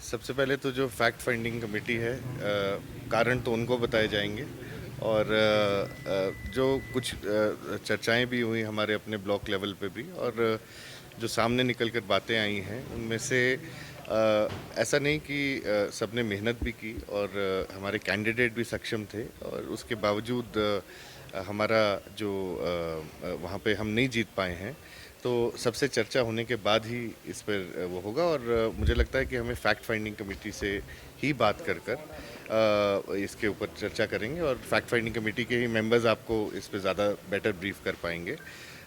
सबसे पहले तो जो फैक्ट फाइंडिंग कमेटी है, कारण तो उनको बताए जाएंगे। और जो कुछ चर्चाएं भी हुई हमारे अपने ब्लॉक लेवल पे भी, और जो सामने निकल कर बातें आई हैं उनमें से ऐसा नहीं कि सबने मेहनत भी की और हमारे कैंडिडेट भी सक्षम थे, और उसके बावजूद हमारा जो वहाँ पे हम नहीं जीत पाए हैं। तो सबसे चर्चा होने के बाद ही इस पर वो होगा, और मुझे लगता है कि हमें फैक्ट फाइंडिंग कमेटी से ही बात कर इसके ऊपर चर्चा करेंगे, और फैक्ट फाइंडिंग कमेटी के ही मेंबर्स आपको इस पे ज़्यादा बेटर ब्रीफ कर पाएंगे।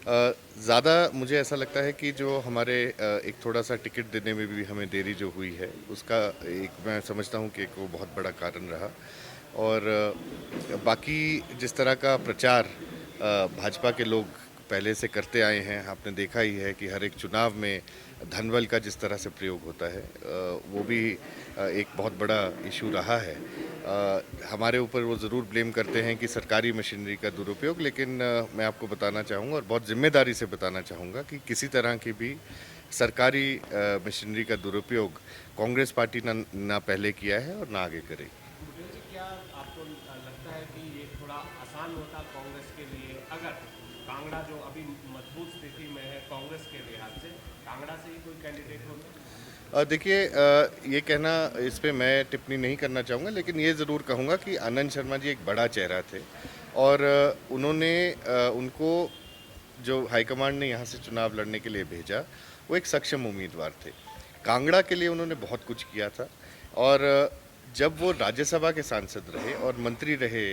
ज़्यादा मुझे ऐसा लगता है कि जो हमारे एक थोड़ा सा टिकट देने में भी हमें देरी जो हुई है, उसका एक मैं समझता हूँ कि एक वो बहुत बड़ा कारण रहा। और बाकी जिस तरह का प्रचार भाजपा के लोग पहले से करते आए हैं, आपने देखा ही है कि हर एक चुनाव में धनबल का जिस तरह से प्रयोग होता है, वो भी एक बहुत बड़ा इशू रहा है। हमारे ऊपर वो ज़रूर ब्लेम करते हैं कि सरकारी मशीनरी का दुरुपयोग, लेकिन मैं आपको बताना चाहूँगा और बहुत जिम्मेदारी से बताना चाहूँगा कि किसी तरह की भी सरकारी मशीनरी का दुरुपयोग कांग्रेस पार्टी ना पहले किया है और ना आगे करेगी। बुटेल जी, क्या आपको लगता है कि ये थोड़ा आसान होता कांग्रेस के लिए अगर कांगड़ा जो अभी मजबूत स्थिति में है कांग्रेस के लिहाज से, कांगड़ा से ही कोई कैंडिडेट होता? देखिए, ये कहना, इस पे मैं टिप्पणी नहीं करना चाहूँगा, लेकिन ये ज़रूर कहूँगा कि आनंद शर्मा जी एक बड़ा चेहरा थे, और उन्होंने उनको जो हाईकमांड ने यहाँ से चुनाव लड़ने के लिए भेजा, वो एक सक्षम उम्मीदवार थे। कांगड़ा के लिए उन्होंने बहुत कुछ किया था, और जब वो राज्यसभा के सांसद रहे और मंत्री रहे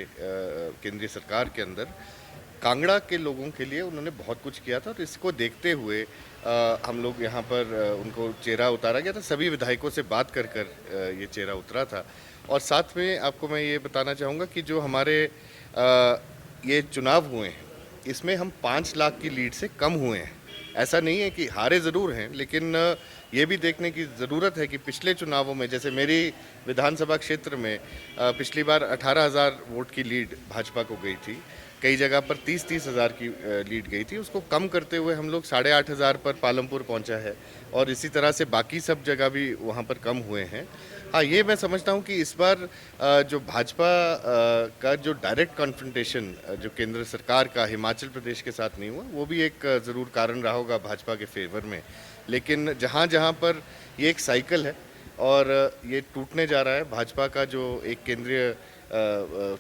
केंद्रीय सरकार के अंदर, कांगड़ा के लोगों के लिए उन्होंने बहुत कुछ किया था। और इसको देखते हुए हम लोग यहाँ पर उनको चेहरा उतारा गया था, सभी विधायकों से बात कर ये चेहरा उतरा था। और साथ में आपको मैं ये बताना चाहूँगा कि जो हमारे ये चुनाव हुए हैं, इसमें हम 5 लाख की लीड से कम हुए हैं। ऐसा नहीं है कि हारे ज़रूर हैं, लेकिन ये भी देखने की ज़रूरत है कि पिछले चुनावों में, जैसे मेरी विधानसभा क्षेत्र में पिछली बार 18,000 वोट की लीड भाजपा को गई थी। कई जगह पर 30-30 हज़ार की लीड गई थी। उसको कम करते हुए हम लोग 8,500 पर पालमपुर पहुंचा है, और इसी तरह से बाकी सब जगह भी वहां पर कम हुए हैं। हाँ, ये मैं समझता हूँ कि इस बार जो भाजपा का जो डायरेक्ट कॉन्फ्रंटेशन जो केंद्र सरकार का हिमाचल प्रदेश के साथ नहीं हुआ, वो भी एक ज़रूर कारण रहा होगा भाजपा के फेवर में। लेकिन जहाँ जहाँ पर ये एक साइकिल है और ये टूटने जा रहा है, भाजपा का जो एक केंद्रीय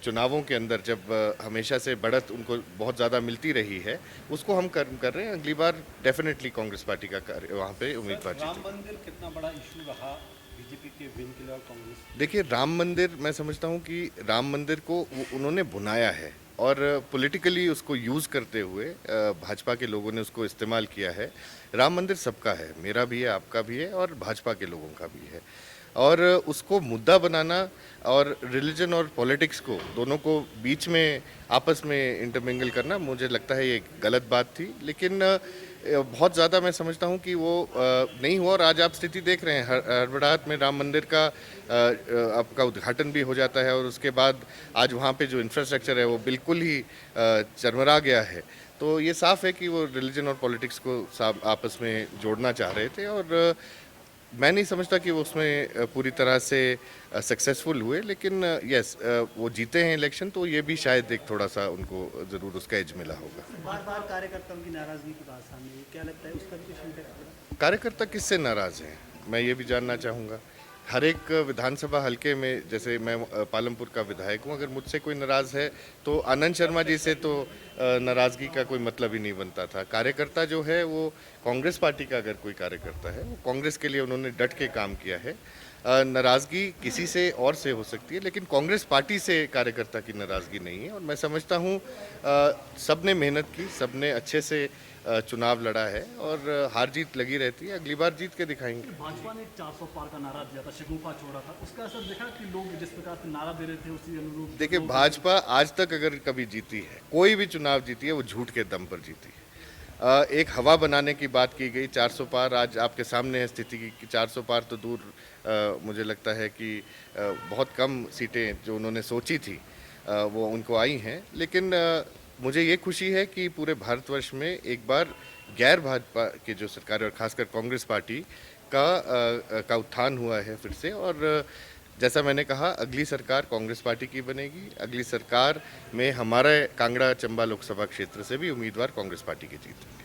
चुनावों के अंदर जब हमेशा से बढ़त उनको बहुत ज़्यादा मिलती रही है, उसको हम कर रहे हैं। अगली बार डेफिनेटली कांग्रेस पार्टी का वहाँ पे उम्मीदवार राम जीतेगा। मंदिर कितना बड़ा इशू रहा बीजेपी के विन के लिए और कांग्रेस? देखिए, राम मंदिर, मैं समझता हूँ कि राम मंदिर को उन्होंने भुनाया है, और पॉलिटिकली उसको यूज़ करते हुए भाजपा के लोगों ने उसको इस्तेमाल किया है। राम मंदिर सबका है, मेरा भी है, आपका भी है, और भाजपा के लोगों का भी है। और उसको मुद्दा बनाना और रिलीजन और पॉलिटिक्स को दोनों को बीच में आपस में इंटरमिंगल करना, मुझे लगता है ये गलत बात थी। लेकिन बहुत ज़्यादा मैं समझता हूँ कि वो नहीं हुआ, और आज आप स्थिति देख रहे हैं, हड़बड़ाहट में राम मंदिर का आपका उद्घाटन भी हो जाता है, और उसके बाद आज वहाँ पे जो इंफ्रास्ट्रक्चर है वो बिल्कुल ही चरमरा गया है। तो ये साफ है कि वो रिलीजन और पॉलिटिक्स को आपस में जोड़ना चाह रहे थे, और मैं नहीं समझता कि वो उसमें पूरी तरह से सक्सेसफुल हुए। लेकिन यस, वो जीते हैं इलेक्शन, तो ये भी शायद एक थोड़ा सा उनको ज़रूर उसका एज मिला होगा। बार बार कार्यकर्ताओं की नाराजगी की बात सामने आई, क्या लगता है उसका भी कुछ इम्पैक्ट पड़ा? कार्यकर्ता किससे नाराज़ हैं, मैं ये भी जानना चाहूँगा। हर एक विधानसभा हलके में, जैसे मैं पालमपुर का विधायक हूँ, अगर मुझसे कोई नाराज़ है तो आनंद शर्मा जी से तो नाराज़गी का कोई मतलब ही नहीं बनता था। कार्यकर्ता जो है वो कांग्रेस पार्टी का अगर कोई कार्यकर्ता है, वो कांग्रेस के लिए उन्होंने डट के काम किया है। नाराज़गी किसी से और से हो सकती है, लेकिन कांग्रेस पार्टी से कार्यकर्ता की नाराज़गी नहीं है। और मैं समझता हूँ सब ने मेहनत की, सब ने अच्छे से चुनाव लड़ा है, और हार जीत लगी रहती है। अगली बार जीत के दिखाएंगे। भाजपा ने 400 पार का नारा दिया था, शगुफा छोड़ा था, उसका असर देखा कि लोग जिस प्रकार से नारा दे रहे थे उसी अनुरूप देखिए, लोग- भाजपा आज तक अगर कभी जीती है, कोई भी चुनाव जीती है, वो झूठ के दम पर जीती है। एक हवा बनाने की बात की गई, 400 पार आज आपके सामने है स्थिति की 400 पार तो दूर, मुझे लगता है कि बहुत कम सीटें जो उन्होंने सोची थी वो उनको आई हैं। लेकिन मुझे ये खुशी है कि पूरे भारतवर्ष में एक बार गैर भाजपा की जो सरकार है, और खासकर कांग्रेस पार्टी का उत्थान हुआ है फिर से। और जैसा मैंने कहा, अगली सरकार कांग्रेस पार्टी की बनेगी। अगली सरकार में हमारे कांगड़ा चंबा लोकसभा क्षेत्र से भी उम्मीदवार कांग्रेस पार्टी के जीतेंगे।